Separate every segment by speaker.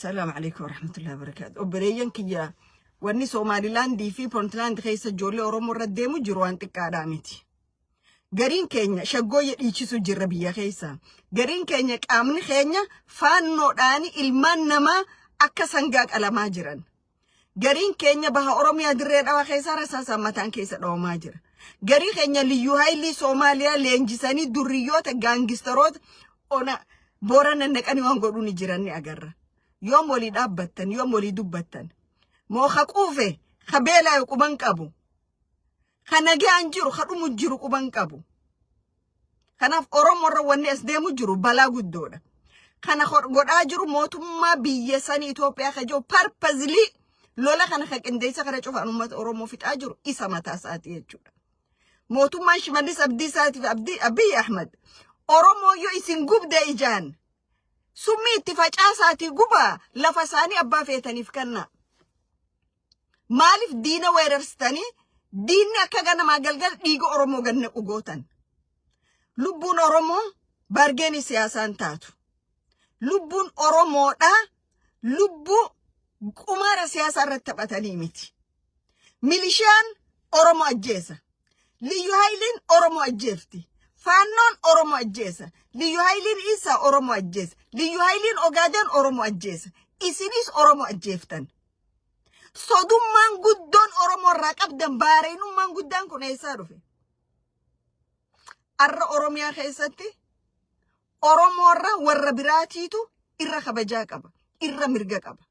Speaker 1: السلام عليكم ورحمة الله وبركاته. وبريان كيا وني سوماليلاند دي في بونتلاند خيسة جولي أورومو رديمو جروان تكادامتي. Garin Kenya shagoye ichisu jirrabiya keessa. Garin Kenya qaamni keenya faannoodhaani ilmaan namaa akka sangaa qalamaa jiran. Garin Kenya baha Oromiyaa dirree dhawaa keessa rasaasaan mataan keessa dhawamaa jira. Garin Kenya liyyuu haayilii Soomaaliyaa leenjisanii durriyoota gaangistaroota ona boorana naqanii waan godhuun jiran ni agarra. Yoom walii dhaabbattan, yoom walii dubbattan. Moo haquufe qabeelaa quban qabu. Kanagaan jiru kadhumu jiru quban qabu. Kanaaf Oromoo irra wanni as deemu jiru balaa guddoodha. Kana godhaa jiru mootummaa biyya sanii Itoophiyaa ka jiru purposely lola kana ka qindeessa kana cufaan uummata Oromoo fixaa jiru isa mataa isaati jechuudha. Mootummaan Shimallis Abdiisaatiif Abiy Ahmed Oromoo yoo isin gubde ijaan summii itti facaasaatii gubaa lafa isaanii abbaa feetaniif kanna. Maaliif diina weerarsitanii diinni akka ganamaa galgal dhiiga Oromoo ganna qugootan. Lubbuun Oromoo bargeeni siyaasaan taatu. Lubbuun Oromoodha lubbuu qumaara siyaasaa irratti taphatanii miti. Milishaan Oromoo ajjeesa. Liyyu haayiliin Oromoo ajjeefti. Faannoon Oromoo ajjeesa. Liyyu haayiliin Isaa Oromoo ajjeesa. Liyyu haayiliin Ogaaden Oromoo ajjeesa. Isinis Oromoo ajjeeftan. Sodummaan guddoon Oromoo irraa qabdan baareenummaan guddaan kun eessaa dhufe? Arra Oromiyaa keessatti Oromoo irra warra biraatiitu irra kabajaa qaba, irra mirga qaba.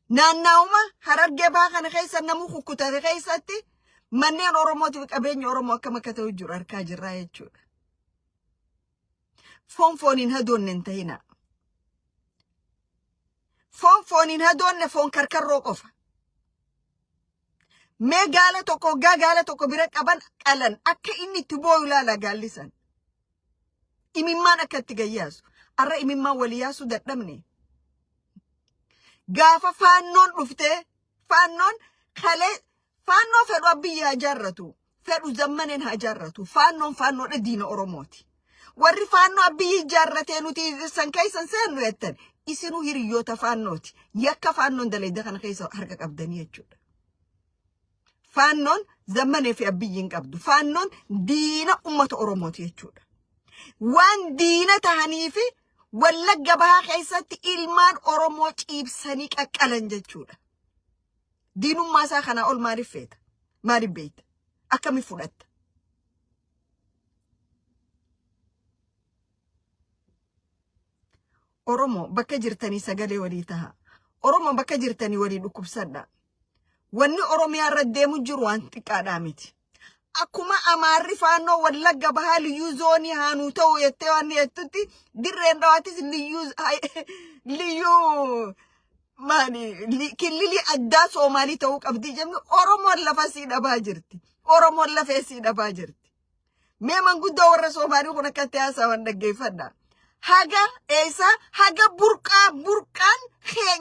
Speaker 1: Naannaawuma Harargee baa kana keessa namuu kukkutate keessatti manneen Oromootiif qabeenya Oromoo akkam akka ta'u jiru harkaa jirraa jechuudha. Fooniin hadoonne hin ta'inaa. Fooniin hadoonne foon karkarroo qofa. Mee gaala tokko bira qaban qalan akka inni itti boo'u ilaala gaallisan. Imimmaan akka itti gayyaasu. Arra imimmaan walii yaasu dadhabne. Gaafa faannoon dhuftee faannoon kalee faannoo fedhu Abiyyi haa jaarratu. Fedhu zammaneen haa jaarratu. Faannoodha diina Oromooti. Warri faannoo Abiyyi jaarratee nuti san keessan seennu jettan isinuu hiriyoota faannooti. Yakka faannoon dalayda kana keessa harka qabdanii jechuudha. Faannoon zammanee fi Abiyyiin qabdu. Faannoon diina ummata Oromooti jechuudha. Waan diina tahanii fi Wallagga bahaa keessatti ilmaan Oromoo ciibsanii qaqqalan jechuudha. Diinummaa isaa kana ol maaliif feeta? Maaliif beekta? Akkamiif fudhatta? Oromoo bakka jirtanii sagalee walii taha. Oromoo bakka jirtanii walii dhukkubsadha. Wanni Oromiyaa irra deemu jiru waan xiqqaadhaa miti. Akkuma Amaarri faannoo Wallagga bahaa liyyuu zoonii haanuu ta'u jettee waan jettutti dirreen dhawaatis liyyuu killilii addaa Soomaalii ta'uu qabdi jemnu Oromoon lafa sii dhabaa jirti. Oromoon lafee sii dhabaa jirti. Mee manguddoo warra Soomaalii kun akkatti haasawaan dhaggeeffadha. Haga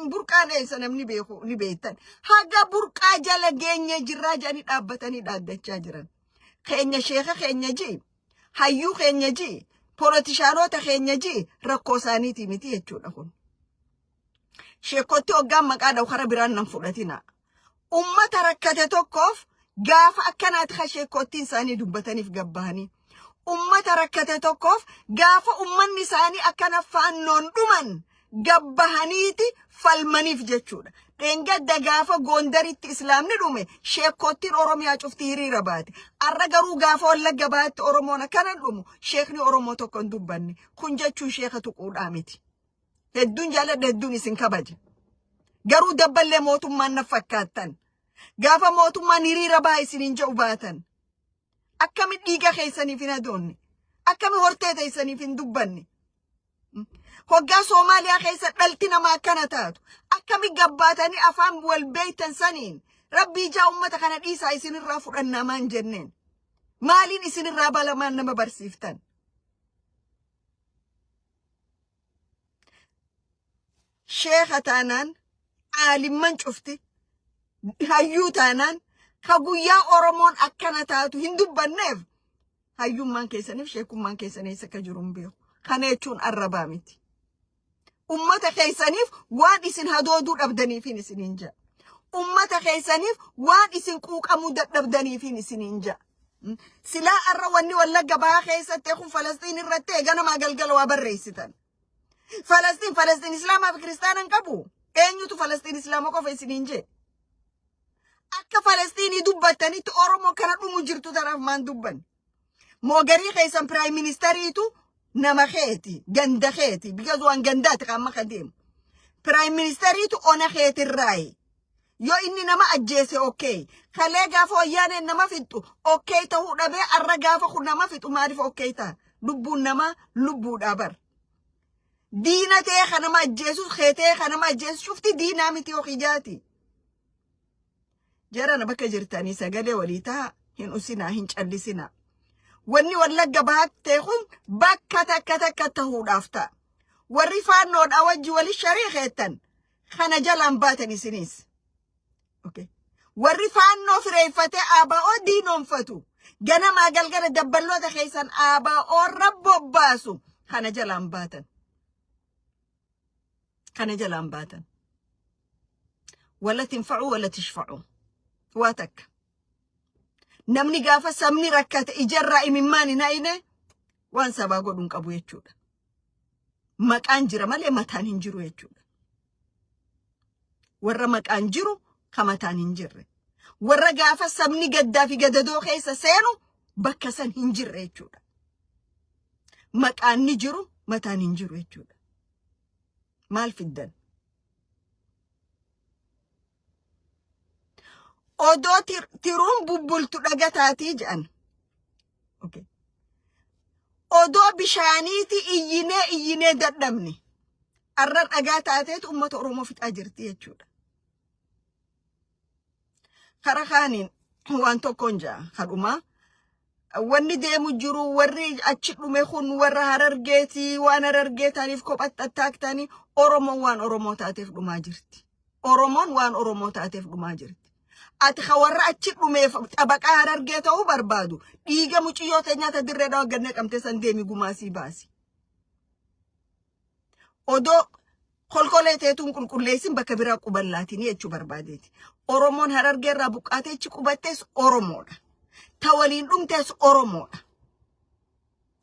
Speaker 1: burqaan eessa namni beeku ni beektan. Haga burqaa jala geenye jirraa jedhanii dhaabbatanii dhaaddachaa jiran. Keenya sheeka keenya jii, hayyuu keenya jii, polotishaanota keenya jii rakkoo isaaniitii miti jechuudha kun. Sheekotti hoggaan maqaa dhawu kara biraan nan fudhatina. Ummata rakkate tokkoof gaafa akkanaati ka sheekottiin isaanii dubbataniif gabbahanii. Ummata rakkate tokkoof gaafa ummanni isaanii akkana faannoon dhuman gabbahaniiti falmaniif jechuudha. Dheengadda gaafa Gondaritti Islaamni dhume sheekottiin Oromiyaa cufti hiriira baate. Arra garuu gaafa Wallagga baatti Oromoon akkana dhumu sheekni Oromoo tokko hin dubbanne. Kun jechuun sheeka tuquudhaa miti. Hedduun jaaladha hedduun isin kabaja. Garuu dabballee mootummaan na fakkaattan. Gaafa mootummaan hiriira baa isiniin jedhu baatan. Akkami dhiiga keessaniif hin adoonne. Akkami hortee teessaniif hin dubbanne. Hoggaa Soomaaliyaa keessa dhalti namaa akkana taatu. Akkami gabbaatanii afaan wal beeytan saniin. Rabbii ijaa ummata kana dhiisaa isinirraa fudhannaa maan jenneen. Maaliin isinirraa balamaan nama barsiiftan. Sheeka taanaan aalimman cufti. Hayyuu taanaan ka guyyaa Oromoon akkana taatu hin dubbanneef. Hayyummaan keessaniif sheekummaan keessanii isa akka jiru hin beeku. Kana jechuun arrabaa miti. ummata keessaniif waan isin hadooduu dhabdaniifin isiniin ja'a. Ummata keessaniif waan isin quuqamuu dadhabdaniifin isiniin ja'a. Silaa arra wanni Wallagga Bahaa keessatti kun Falastiin irratti eeganamaa galgala waa barreessitan. Falastiin Islaamaa fi Kiristaanaa hin qabu. Eenyutu Falastiin Islaama qofa isiniin jee? Akka Falastiin dubbattanitti Oromoo kana dhumu jirtu tanaaf maan dubban? Moogarii keessan Prime Ministeriitu nama keeti, ganda keeti, because waan gandaati qaama kan deemu. Prime Ministeriitu ona keetirraayi. Yo inni nama ajjeese okay. Kalee gaafa wayyaaneen nama fixu okay ta'uu dhabee arra gaafa kun nama fixu maaliif okay ta'a? Lubbuun nama lubbuudha bar. Diina ta'ee kan nama ajjeesu, keetee kan nama ajjeesu shufti diinaa miti okijaati. Jarana bakka jirtanii sagalee walii ta'a hin usinaa hin callisinaa. Wanni Wallagga Bahaa ta'e kun bakka takka ta'uudhaaf ta'a. Warri faannoodhaa wajji wali sharii keettan kana jalaan baatan isinis. Okay. Warri faannoo fireeffatee ABO diinoonfatu. Ganamaa galgala dabballoota keessan ABO rabboobbaasu kana jalaan baatan. Kana jalaan baatan. Wala tinfa'u wala tishfa'u. Waa takka. Namni gaafa sabni rakkate ijarraa imimmaan hin hayne waan sabaa godhuun qabu jechuudha. Maqaan jira malee mataan hin jiru jechuudha. Warra maqaan jiru kamataan hin jirre. Warra gaafa sabni gaddaa fi gadadoo keessa seenu bakka san hin jirre jechuudha. Maqaan ni jiru mataan hin jiru jechuudha. Maal fiddan? Odoo tiruun bubbultu dhagataatii jedhan. Okay. Odoo bishaaniiti iyyinee dadhabne. Arra dhagaa taateetu uummata Oromoo fixaa jirti jechuudha. Kara kaaniin waan tokkoon ja'a kadhumaa. Wanni deemu jiru warri achi dhume kun warra Harargeetii waan Harargeetaniif kophaatti attaaktanii Oromoon waan Oromoo taateef dhumaa jirti. Oromoon waan Oromoo taateef dhumaa jirti. Ati warra achi dhumeef xabaqaa Harargee ta'uu barbaadu. Dhiiga muciyyoo teenyaata dirreedhaa wagganne qabte san deemi gumaasii baasi. Odoo kolkoleeteetuun qulqulleessin bakka biraa quballaatiin jechuu barbaadeeti. Oromoon Harargee irraa buqqaatee achi qubattes Oromoodha. Ta waliin dhumtes Oromoodha.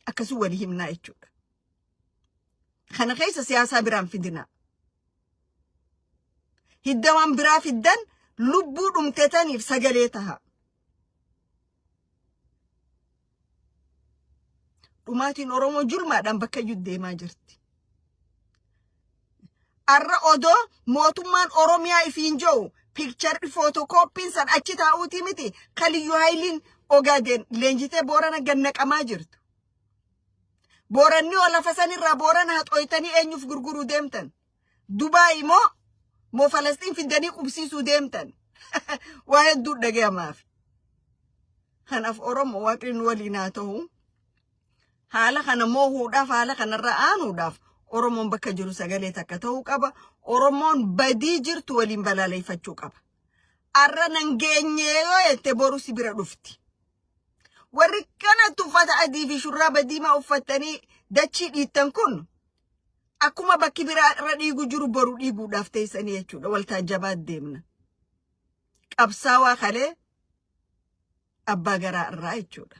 Speaker 1: Akkasii walii himnaa jechuudha. Kana keessa siyaasaa biraan fidinaa. Hiddawaan biraa fiddan lubbuu dhumtetaniif sagalee taha. Dhumaatiin Oromoo julmaadhaan bakka iyyuu deemaa jirti. Arra odoo mootummaan Oromiyaa ifiin jiru picture photocopying san achi taa'uutii miti Kaliyyuu Haayiliin Ogaadeen leenjitee Boorana gannaqamaa jirtu. Booranni oo lafa sanirraa Boorana haxooytanii eenyuuf gurguruu deemtan? Dubaay moo Falastiin fidanii qubsiisuu deemtan? Waa hedduu dhaga'amaaf. Kanaaf Oromoo waaqni waliin haa ta'u. Haala kana moohuudhaaf haala kanarraa aanuudhaaf Oromoon bakka jiru sagalee takka ta'uu qaba. Oromoon badii jirtu waliin balaaleffachuu qaba. Arra nan geenye yoo jette boru si bira dhufti. Warri kanatti uffata adii fi shurraaba diimaa uffatanii dachii dhiittan kun akkuma bakki biraa irra dhiigu jiru boru dhiiguudhaaf teessanii jechuudha. Waltaajjabaat deemna. Qabsaawaa kalee abbaa garaa irraa jechuudha.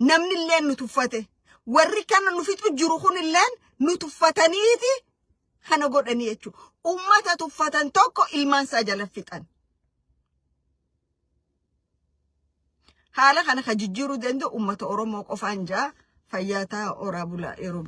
Speaker 1: Namni illeen nu tuffate. Warri kana nu fixu jiru kun illeen nu tuffataniiti kana godhanii jechuudha. Ummata tuffatan tokko ilmaan isaa jala fixan. Haala kana ka jijjiiruu danda'u ummata Oromoo qofaan jaa fayyaa ta'a oraa bulaa yeroo